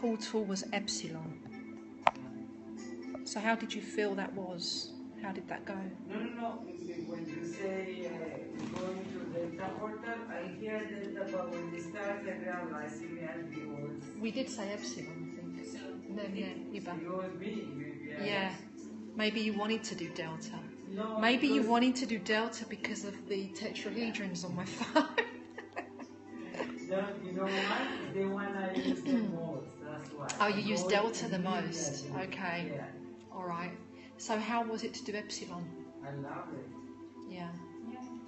Part2 was epsilon. So how did you feel that was? How did that go? No. When you say going to delta portal, I hear delta, but when you start, I realize it was... We did say epsilon, I think. No, It was me. Yeah. Maybe you wanted to do delta. No, Maybe you wanted to do delta because of the tetrahedrons on my phone. No, you know what? The one I use the most, that's why. Oh, you use delta the most. Okay. Yeah. All right. So how was it to do epsilon? I love it. Yeah.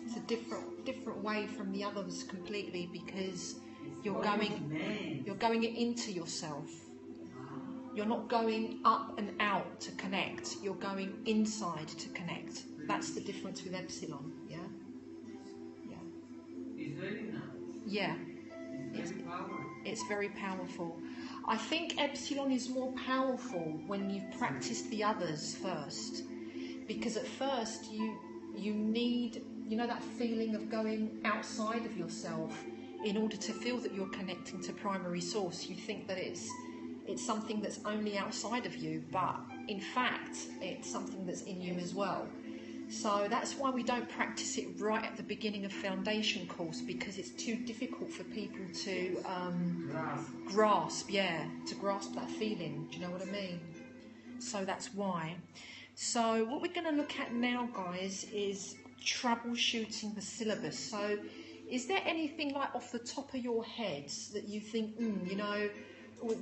It's a different way from the others completely because you're going into yourself. You're not going up and out to connect. You're going inside to connect. That's the difference with epsilon. Yeah. Yeah. It's very nice. Yeah. It's very It's very powerful. powerful. I think epsilon is more powerful when you've practiced the others first, because at first you need, you know, that feeling of going outside of yourself in order to feel that you're connecting to primary source. You think that it's something that's only outside of you, but in fact it's something that's in you as well. So that's why we don't practice it right at the beginning of foundation course, because it's too difficult for people to grasp that feeling. Do you know what I mean? So that's why. So what we're going to look at now, guys, is troubleshooting the syllabus. So is there anything like off the top of your heads that you think, you know,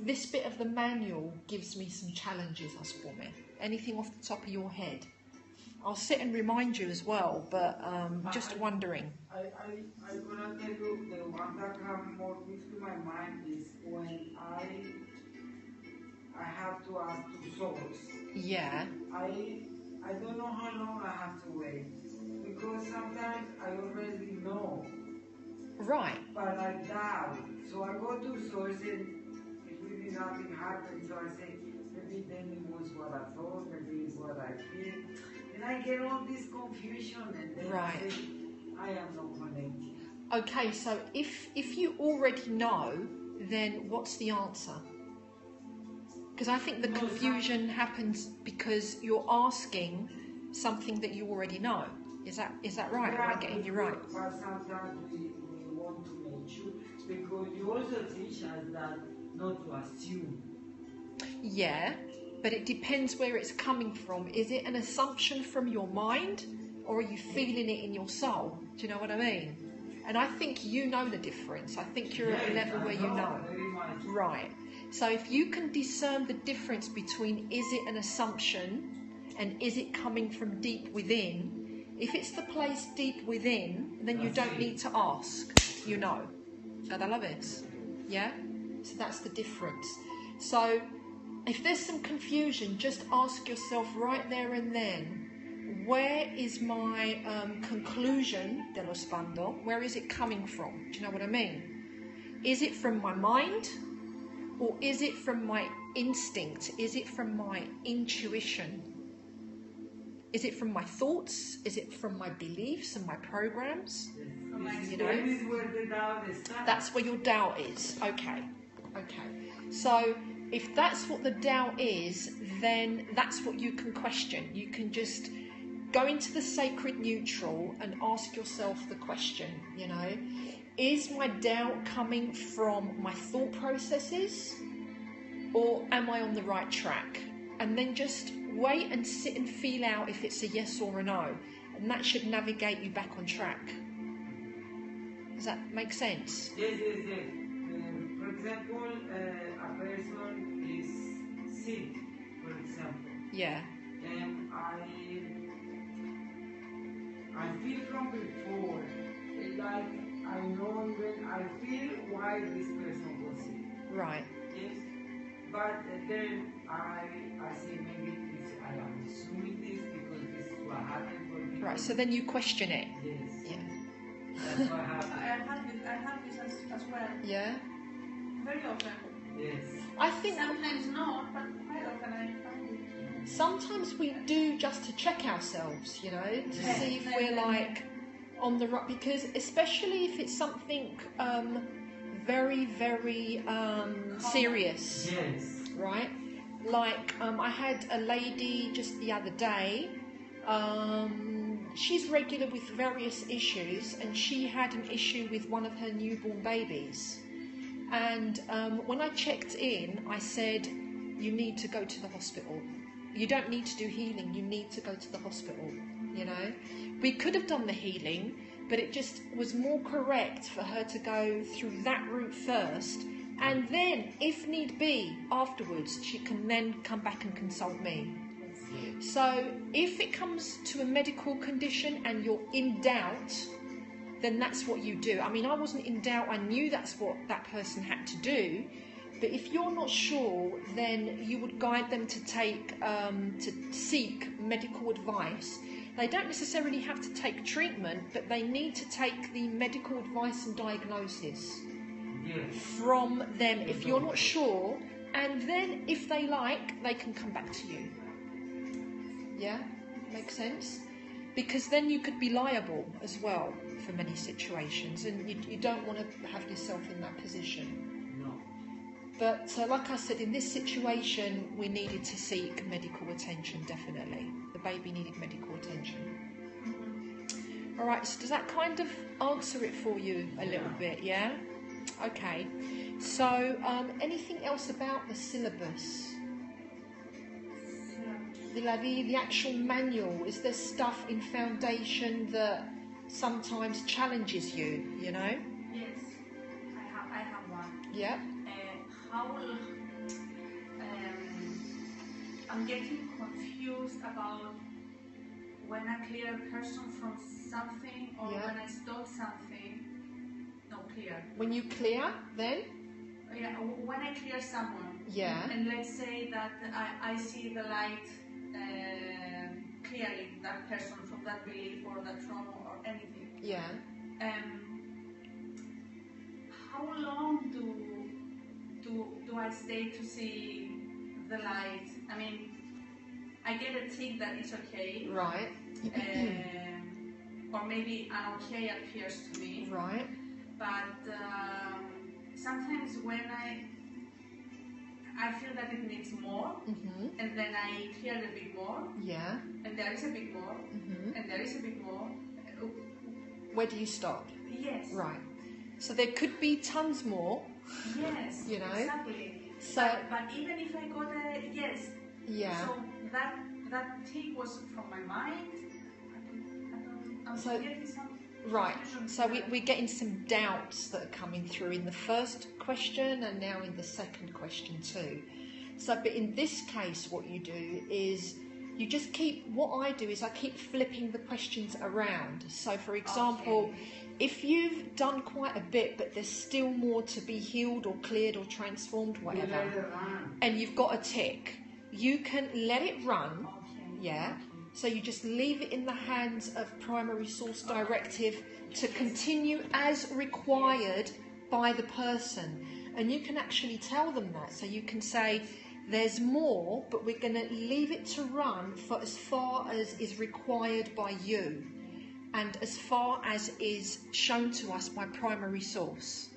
this bit of the manual gives me some challenges as for me? Anything off the top of your head? I'll sit and remind you as well, but just wondering. I'm gonna tell you the one that comes more to my mind is when I have to ask to source. Yeah. I don't know how long I have to wait, because sometimes I already know. Right. But I doubt. So I go to source and if really nothing happens, so I say, maybe then it was what I thought, maybe it's what I feel. And I get all this confusion and then I say, I am not connected. Okay, so if you already know, then what's the answer? Because I think the confusion happens because you're asking something that you already know. Is that right? Am I getting you right? But sometimes we want to make sure, because you also teach us that not to assume. Yeah, but it depends where it's coming from. Is it an assumption from your mind, or are you feeling it in your soul? Do you know what I mean? And I think you know the difference. I think you're at a level where you know. Right. So if you can discern the difference between is it an assumption and is it coming from deep within, if it's the place deep within, then you don't need to ask. You know. Cada la vez. Yeah? So that's the difference. So if there's some confusion, just ask yourself right there and then, where is my conclusion de lo spando? Where is it coming from? Do you know what I mean? Is it from my mind? Or is it from my instinct? Is it from my intuition? Is it from my thoughts? Is it from my beliefs and my programs? You know? That's where your doubt is. Okay. So if that's what the doubt is, then that's what you can question. You can just go into the sacred neutral and ask yourself the question, you know, is my doubt coming from my thought processes, or am I on the right track? And then just wait and sit and feel out if it's a yes or a no, and that should navigate you back on track. Does that make sense? Yes. For example, a person is sick, for example. Yeah. And I feel from before, like I know even, I feel why this person was sick. Right. Yes. But then I say maybe I am assuming this because this is what happened for me. Right, so then you question it. Yes. Yeah. That's what happened. I have this as well. Yeah. Very often. Yes. I think sometimes not, but quite often I find it. Sometimes we do just to check ourselves, you know, to see if we're like on the right, because especially if it's something very, very serious, Yes. right? Like, I had a lady just the other day, she's regular with various issues, and she had an issue with one of her newborn babies. And when I checked in, I said, you need to go to the hospital. You don't need to do healing, you need to go to the hospital, you know. We could have done the healing, but it just was more correct for her to go through that route first, and then, if need be, afterwards, she can then come back and consult me. So if it comes to a medical condition and you're in doubt, then that's what you do. I mean, I wasn't in doubt, I knew that's what that person had to do. But if you're not sure, then you would guide them to seek medical advice. They don't necessarily have to take treatment, but they need to take the medical advice and diagnosis from them if you're not sure. And then if they like, they can come back to you. Yeah? Makes sense? Because then you could be liable as well for many situations, and you don't want to have yourself in that position. But like I said, in this situation, we needed to seek medical attention, definitely. The baby needed medical attention. All right, so does that kind of answer it for you a little bit, yeah? Okay. So, anything else about the syllabus? The actual manual, is there stuff in foundation that sometimes challenges you, you know? Yes, I have one. Yeah. I'm getting confused about when I clear a person from something or when I stop something. No, clear. When you clear, then? Yeah, when I clear someone. Yeah. And let's say that I see the light clearing that person from that belief or that trauma or anything. Yeah. How long do I stay to see the light? I mean, I get a tick that it's okay. Right. Or maybe an okay appears to me. Right. But sometimes when I feel that it needs more, and then I clear a bit more. Yeah. And there is a bit more, and there is a bit more. Where do you stop? Yes. Right. So there could be tons more. Yes. You know. Exactly. So. But even if I got a yes. Yeah. So that tick was from my mind. I'm getting some. Right, so we're getting some doubts that are coming through in the first question and now in the second question too. So, but in this case, what you do is you just what I do is I keep flipping the questions around. So, for example, if you've done quite a bit, but there's still more to be healed or cleared or transformed, whatever, and you've got a tick, you can let it run, yeah? So you just leave it in the hands of primary source directive to continue as required by the person. And you can actually tell them that. So you can say, there's more, but we're going to leave it to run for as far as is required by you and as far as is shown to us by primary source.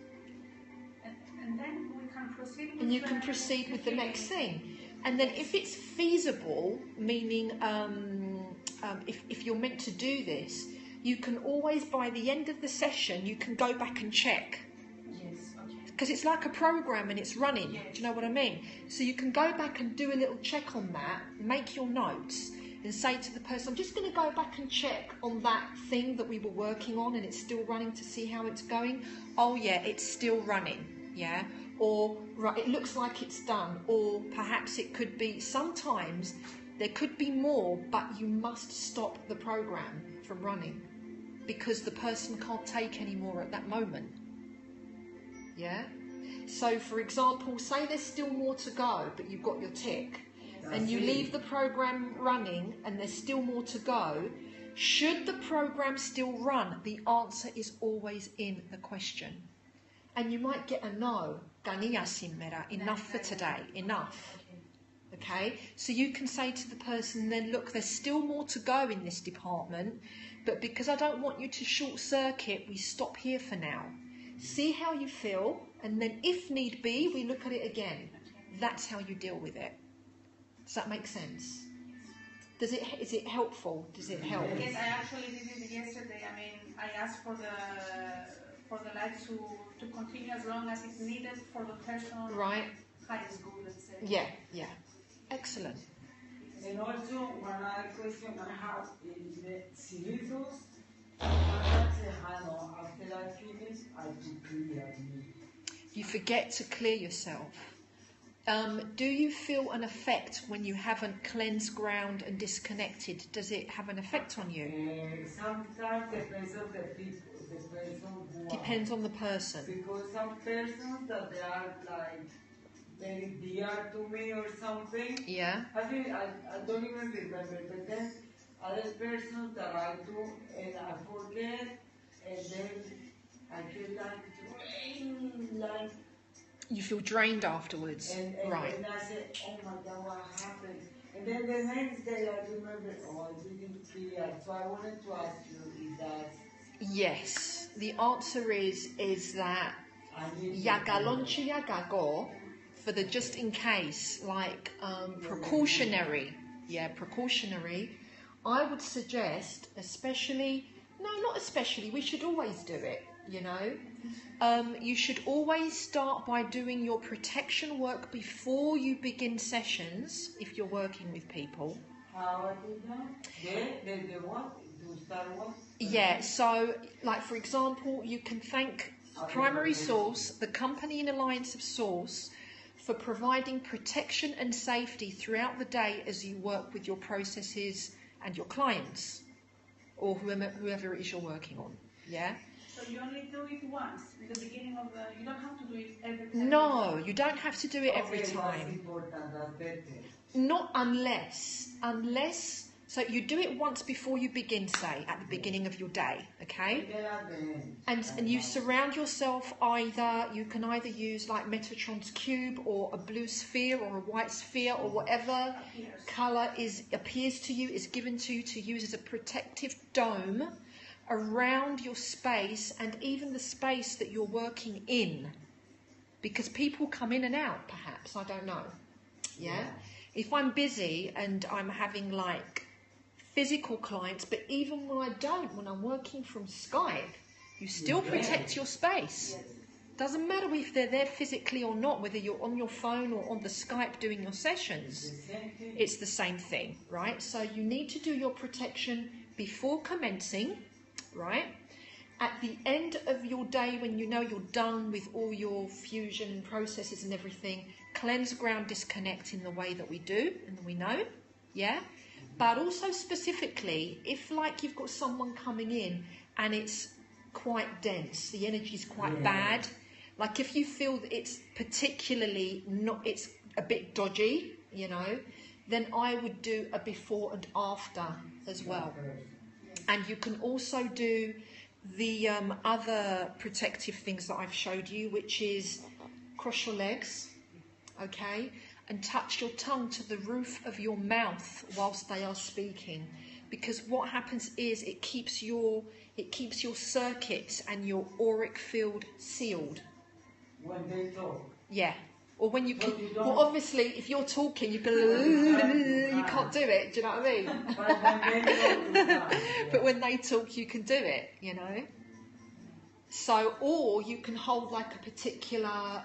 And then we can proceed with and you can proceed with the next thing. And then if it's feasible, meaning if you're meant to do this, you can always, by the end of the session, you can go back and check. Yes, okay. Because it's like a program and it's running. Yes. Do you know what I mean? So you can go back and do a little check on that, make your notes, and say to the person, I'm just going to go back and check on that thing that we were working on and it's still running to see how it's going. Oh yeah, it's still running. Yeah. Or, right, it looks like it's done. Or perhaps it could be, sometimes there could be more, but you must stop the program from running because the person can't take any more at that moment. Yeah? So, for example, say there's still more to go, but you've got your tick, and you leave the program running and there's still more to go. Should the program still run? The answer is always in the question. And you might get a no. Enough for today. Enough. Okay? So you can say to the person then, look, there's still more to go in this department, but because I don't want you to short circuit, we stop here for now. see how you feel, and then if need be, we look at it again. That's how you deal with it. Does that make sense? Is it helpful? Does it help? Yes, I actually did it yesterday. I mean, I asked for the light to continue as long as it's needed for the personal highest good, let's say. Yeah. Excellent. And also, one other question I have is the cilindros. After I finish, I do clear me. You forget to clear yourself. Do you feel an effect when you haven't cleansed, ground and disconnected? Does it have an effect on you? Sometimes depends on the people, the person who Depends on the person. Because some persons that they are like very dear to me or something. Yeah. I don't even remember, but then other persons that I do and I forget, and then I feel like drained, like. You feel drained afterwards, right? And I said, oh my God, what happened? And then the next day I remember, oh, I didn't clear. So I wanted to ask you if that's... Yes, the answer is that yagalonchi yagago, for the just in case, like precautionary, I would suggest, we should always do it, you know. You should always start by doing your protection work before you begin sessions, if you're working with people. How I do that? They want to start what? Yeah, so, like, for example, you can thank Primary Source, the company in alliance of Source, for providing protection and safety throughout the day as you work with your processes and your clients, or whoever it is you're working on, yeah? So you only do it once, in the beginning of the... You don't have to do it every time? No, you don't have to do it every time. That's important, that's better. Not unless... So you do it once before you begin, say, at the beginning of your day, okay? And you surround yourself you can either use like Metatron's cube or a blue sphere or a white sphere or whatever colour appears to you, is given to you to use as a protective dome around your space and even the space that you're working in. Because people come in and out, perhaps, I don't know. Yeah? If I'm busy and I'm having like physical clients, but even when I'm working from Skype, you still protect your space. Doesn't matter if they're there physically or not, whether you're on your phone or on the Skype doing your sessions, it's the same thing, right? So you need to do your protection before commencing, right? At the end of your day, when you know you're done with all your fusion processes and everything, cleanse, ground, disconnect in the way that we do and that we know, yeah? But also specifically, if like you've got someone coming in and it's quite dense, the energy is quite bad, like if you feel that it's particularly it's a bit dodgy, you know, then I would do a before and after as well. And you can also do the other protective things that I've showed you, which is cross your legs, okay, and touch your tongue to the roof of your mouth whilst they are speaking, because what happens is it keeps your circuits and your auric field sealed. When they talk. Yeah. Or when you can, well, obviously, if you're talking, you can't do it. Do you know what I mean? But when they talk, you can do it. You know. So, or you can hold like a particular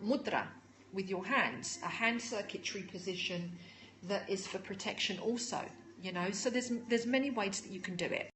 mudra with your hands, a hand circuitry position that is for protection also. You know. So there's many ways that you can do it.